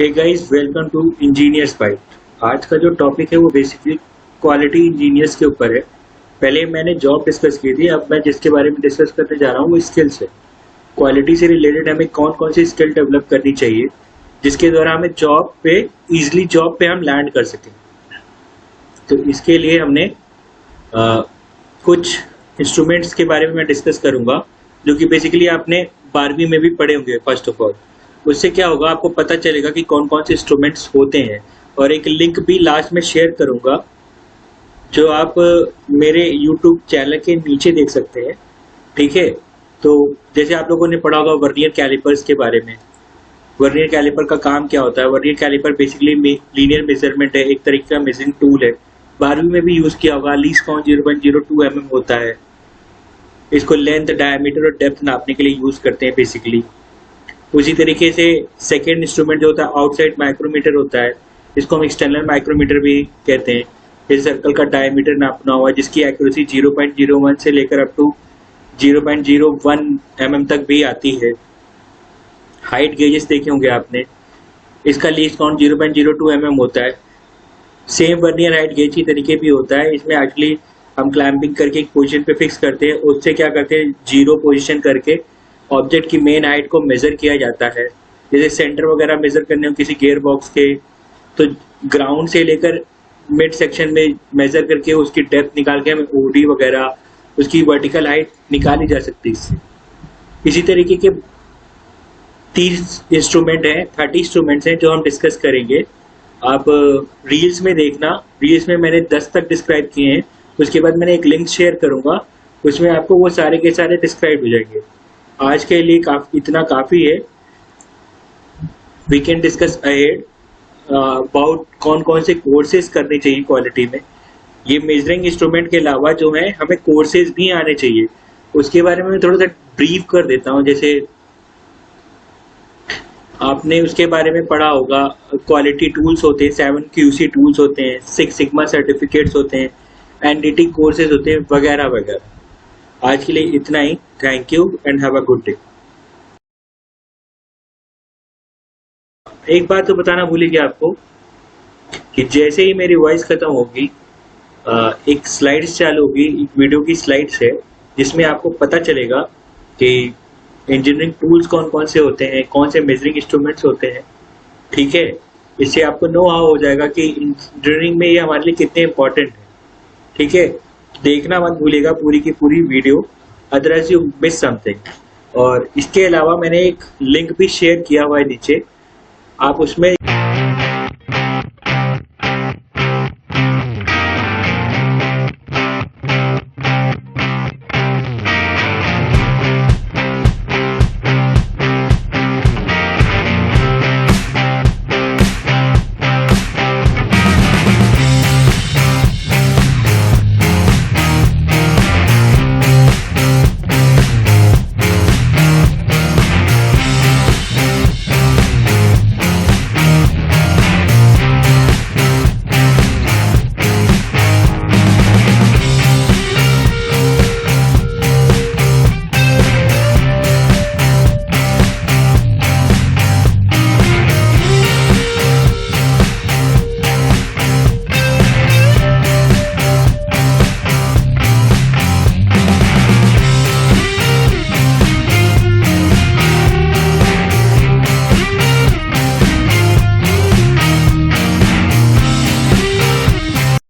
Hey guys, welcome to engineers byte. आज का जो टॉपिक है वो बेसिकली क्वालिटी इंजीनियर्स के ऊपर है। पहले मैंने जॉब डिस्कस की थी, अब मैं जिसके बारे में डिस्कस करने जा रहा हूँ वो स्किल्स है। क्वालिटी से रिलेटेड हमें कौन कौन सी स्किल डेवलप करनी चाहिए जिसके द्वारा हमें जॉब पे इजिली जॉब पे हम लैंड कर सकें। तो इसके लिए हमने कुछ इंस्ट्रूमेंट्स के बारे में मैं डिस्कस करूंगा जो कि बेसिकली आपने 12वीं में भी पढ़े होंगे। फर्स्ट ऑफ ऑल उससे क्या होगा, आपको पता चलेगा कि कौन कौन से इंस्ट्रूमेंट्स होते हैं, और एक लिंक भी लास्ट में शेयर करूंगा जो आप मेरे यूट्यूब चैनल के नीचे देख सकते हैं। ठीक है, तो जैसे आप लोगों ने पढ़ा होगा वर्नियर कैलिपर्स के बारे में। वर्नियर कैलिपर का काम क्या होता है? Vernier caliper basically linear measurement है, एक तरीके का मेजरिंग टूल है। 12वीं में भी यूज किया होगा। लीस्ट काउंट 0.02 mm होता है। इसको लेंथ, डायमीटर और डेप्थ नापने के लिए यूज करते हैं बेसिकली। उसी तरीके से सेकेंड इंस्ट्रूमेंट जो होता है आउटसाइड माइक्रोमीटर होता है। इसको हम एक्सटर्नल माइक्रोमीटर भी कहते हैं। इस सर्कल का डायमीटर नापना हुआ जिसकी एक्यूरेसी 0.01 से लेकर अप टू 0.01 mm तक भी आती है। हाइट गेजेस देखे होंगे आपने। इसका लीस्ट काउंट 0.02 mm होता है। सेम वर्नियर हाइट गेज की तरीके भी होता है। इसमें एक्चुअली हम क्लैंपिंग करके एक पोजीशन पे फिक्स करते हैं, उससे क्या करते हैं, जीरो पोजीशन करके ऑब्जेक्ट की मेन हाइट को मेजर किया जाता है। जैसे सेंटर वगैरह मेजर करने हो किसी गियर बॉक्स के, तो ग्राउंड से लेकर मिड सेक्शन में मेजर करके उसकी डेप्थ निकाल के हमें ओडी वगैरह उसकी वर्टिकल हाइट निकाली जा सकती है इससे। इसी तरीके के 30 इंस्ट्रूमेंट हैं, 30 इंस्ट्रूमेंट्स हैं जो हम डिस्कस करेंगे। आप रील्स में देखना, रील्स में मैंने 10 तक डिस्क्राइब किए हैं। उसके बाद मैंने एक लिंक शेयर करूंगा, उसमें आपको वो सारे के सारे डिस्क्राइब हो जाएंगे। आज के लिए इतना काफी है। We can discuss ahead about कौन कौन से कोर्सेज करने चाहिए क्वालिटी में। ये मेजरिंग इंस्ट्रूमेंट के अलावा जो है हमें कोर्सेज भी आने चाहिए, उसके बारे में मैं थोड़ा सा ब्रीफ कर देता हूँ। जैसे आपने उसके बारे में पढ़ा होगा, क्वालिटी टूल्स होते हैं, 7 QC टूल्स होते हैं, 6 सिग्मा सर्टिफिकेट्स होते हैं, NDT कोर्सेज होते हैं वगैरह वगैरह। आज के लिए इतना ही। Thank you and have a good day. एक बात तो बताना भूल गया आपको कि जैसे ही मेरी वॉइस खत्म होगी एक स्लाइड्स चालू होगी, एक वीडियो की स्लाइड्स है जिसमें आपको पता चलेगा कि इंजीनियरिंग टूल्स कौन कौन से होते हैं, कौन से मेजरिंग इंस्ट्रूमेंट्स होते हैं। ठीक है, इससे आपको नो हाउ हो जाएगा कि इंजीनियरिंग में ये हमारे लिए कितने इंपॉर्टेंट है। ठीक है, देखना मत भूलिएगा पूरी की पूरी video, otherwise you miss something. और इसके अलावा मैंने एक लिंक भी शेयर किया हुआ है नीचे, आप उसमें